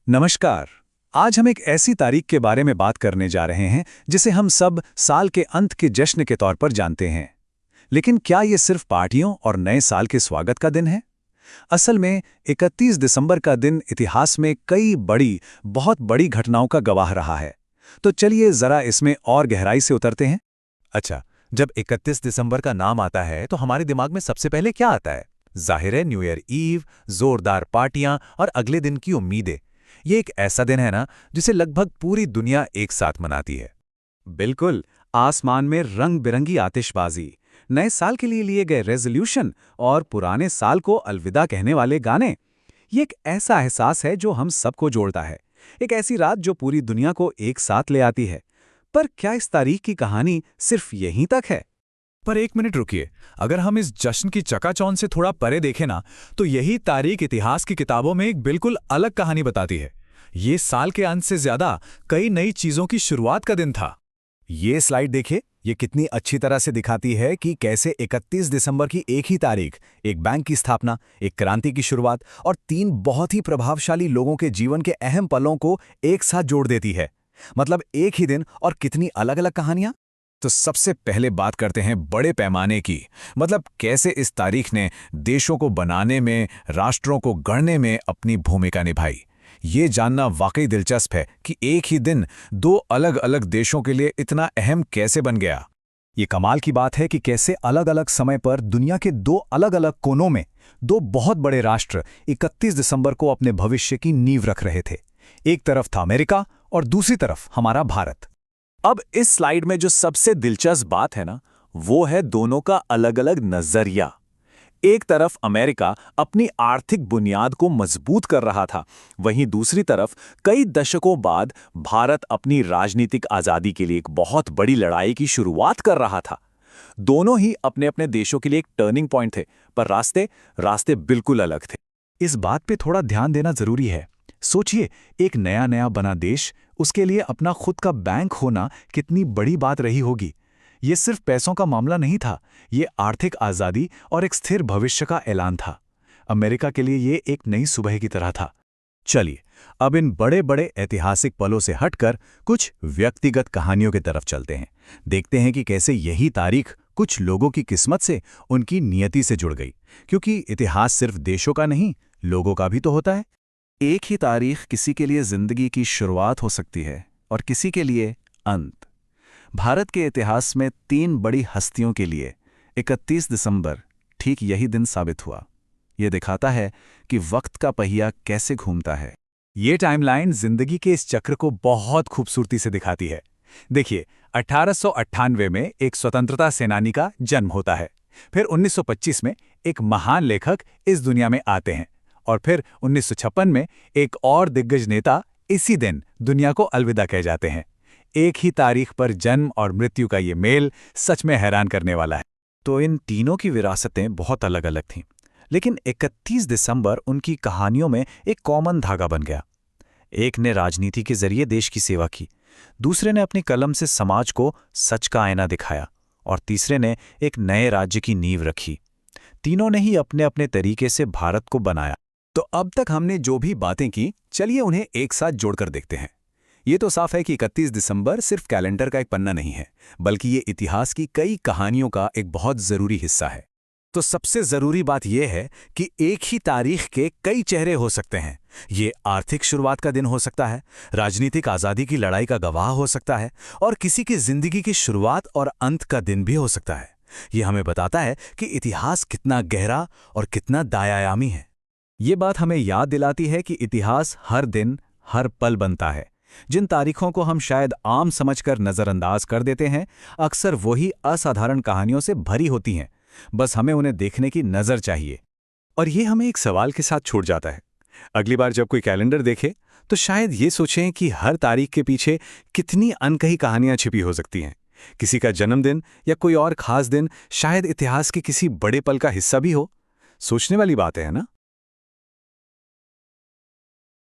नमस्कार। आज हम एक ऐसी तारीख के बारे में बात करने जा रहे हैं जिसे हम सब साल के अंत के जश्न के तौर पर जानते हैं। लेकिन क्या ये सिर्फ पार्टियों और नए साल के स्वागत का दिन है? असल में 31 दिसंबर का दिन इतिहास में कई बहुत बड़ी घटनाओं का गवाह रहा है। तो चलिए जरा इसमें और गहराई से उतरते हैं। अच्छा, जब 31 दिसंबर का नाम आता है तो हमारे दिमाग में सबसे पहले क्या आता है? जाहिर है न्यू ईयर ईव, जोरदार पार्टियां और अगले दिन की उम्मीदें। ये एक ऐसा दिन है ना जिसे लगभग पूरी दुनिया एक साथ मनाती है। बिल्कुल, आसमान में रंग बिरंगी आतिशबाजी, नए साल के लिए लिए गए रेजोल्यूशन और पुराने साल को अलविदा कहने वाले गाने। ये एक ऐसा एहसास है जो हम सबको जोड़ता है, एक ऐसी रात जो पूरी दुनिया को एक साथ ले आती है। पर क्या इस तारीख की कहानी सिर्फ यहीं तक है? पर एक मिनट रुकिए, अगर हम इस जश्न की चकाचौंध से थोड़ा परे देखें ना, तो यही तारीख इतिहास की किताबों में एक बिल्कुल अलग कहानी बताती है। ये साल के अंत से ज्यादा कई नई चीजों की शुरुआत का दिन था। ये स्लाइड देखिए, ये कितनी अच्छी तरह से दिखाती है कि कैसे 31 दिसंबर की एक ही तारीख एक बैंक की स्थापना, एक क्रांति की शुरुआत और 3 बहुत ही प्रभावशाली लोगों के जीवन के अहम पलों को एक साथ जोड़ देती है। मतलब एक ही दिन और कितनी अलग अलग कहानियां। तो सबसे पहले बात करते हैं बड़े पैमाने की, मतलब कैसे इस तारीख ने देशों को बनाने में, राष्ट्रों को गढ़ने में अपनी भूमिका निभाई। ये जानना वाकई दिलचस्प है कि एक ही दिन 2 अलग अलग देशों के लिए इतना अहम कैसे बन गया। ये कमाल की बात है कि कैसे अलग अलग समय पर दुनिया के 2 अलग अलग कोनों में 2 बहुत बड़े राष्ट्र 31 दिसंबर को अपने भविष्य की नींव रख रहे थे। एक तरफ था अमेरिका और दूसरी तरफ हमारा भारत। अब इस स्लाइड में जो सबसे दिलचस्प बात है ना, वो है दोनों का अलग अलग नजरिया। एक तरफ अमेरिका अपनी आर्थिक बुनियाद को मजबूत कर रहा था, वहीं दूसरी तरफ कई दशकों बाद भारत अपनी राजनीतिक आजादी के लिए एक बहुत बड़ी लड़ाई की शुरुआत कर रहा था। दोनों ही अपने अपने देशों के लिए एक टर्निंग पॉइंट थे, पर रास्ते बिल्कुल अलग थे। इस बात पे थोड़ा ध्यान देना जरूरी है। सोचिए, एक नया नया बना देश, उसके लिए अपना खुद का बैंक होना कितनी बड़ी बात रही होगी। ये सिर्फ पैसों का मामला नहीं था, ये आर्थिक आज़ादी और एक स्थिर भविष्य का ऐलान था। अमेरिका के लिए ये एक नई सुबह की तरह था। चलिए, अब इन बड़े बड़े ऐतिहासिक पलों से हटकर कुछ व्यक्तिगत कहानियों की तरफ चलते हैं। देखते हैं कि कैसे यही तारीख कुछ लोगों की किस्मत से, उनकी नियति से जुड़ गई। क्योंकि इतिहास सिर्फ देशों का नहीं, लोगों का भी तो होता है। एक ही तारीख किसी के लिए जिंदगी की शुरुआत हो सकती है और किसी के लिए अंत। भारत के इतिहास में 3 बड़ी हस्तियों के लिए 31 दिसंबर ठीक यही दिन साबित हुआ। यह दिखाता है कि वक्त का पहिया कैसे घूमता है। ये टाइमलाइन जिंदगी के इस चक्र को बहुत खूबसूरती से दिखाती है। देखिए, 1898 में एक स्वतंत्रता सेनानी का जन्म होता है। फिर 1925 में एक महान लेखक इस दुनिया में आते हैं और फिर 1956 में एक और दिग्गज नेता इसी दिन दुनिया को अलविदा कह जाते हैं। एक ही तारीख पर जन्म और मृत्यु का ये मेल सच में हैरान करने वाला है। तो इन तीनों की विरासतें बहुत अलग अलग थीं, लेकिन 31 दिसंबर उनकी कहानियों में एक कॉमन धागा बन गया। एक ने राजनीति के जरिए देश की सेवा की, दूसरे ने अपनी कलम से समाज को सच का आईना दिखाया और तीसरे ने एक नए राज्य की नींव रखी। तीनों ने ही अपने अपने तरीके से भारत को बनाया। तो अब तक हमने जो भी बातें की, चलिए उन्हें एक साथ जोड़कर देखते हैं। ये तो साफ है कि 31 दिसंबर सिर्फ कैलेंडर का एक पन्ना नहीं है, बल्कि ये इतिहास की कई कहानियों का एक बहुत जरूरी हिस्सा है। तो सबसे जरूरी बात यह है कि एक ही तारीख के कई चेहरे हो सकते हैं। ये आर्थिक शुरुआत का दिन हो सकता है, राजनीतिक आजादी की लड़ाई का गवाह हो सकता है और किसी की जिंदगी की शुरुआत और अंत का दिन भी हो सकता है। ये हमें बताता है कि इतिहास कितना गहरा और कितना दायायामी है। ये बात हमें याद दिलाती है कि इतिहास हर दिन, हर पल बनता है। जिन तारीखों को हम शायद आम समझकर नजरअंदाज कर देते हैं, अक्सर वही असाधारण कहानियों से भरी होती हैं। बस हमें उन्हें देखने की नजर चाहिए। और ये हमें एक सवाल के साथ छूट जाता है। अगली बार जब कोई कैलेंडर देखे तो शायद ये सोचें कि हर तारीख के पीछे कितनी अनकही कहानियां छिपी हो सकती हैं। किसी का जन्मदिन या कोई और खास दिन शायद इतिहास के किसी बड़े पल का हिस्सा भी हो। सोचने वाली बात है ना?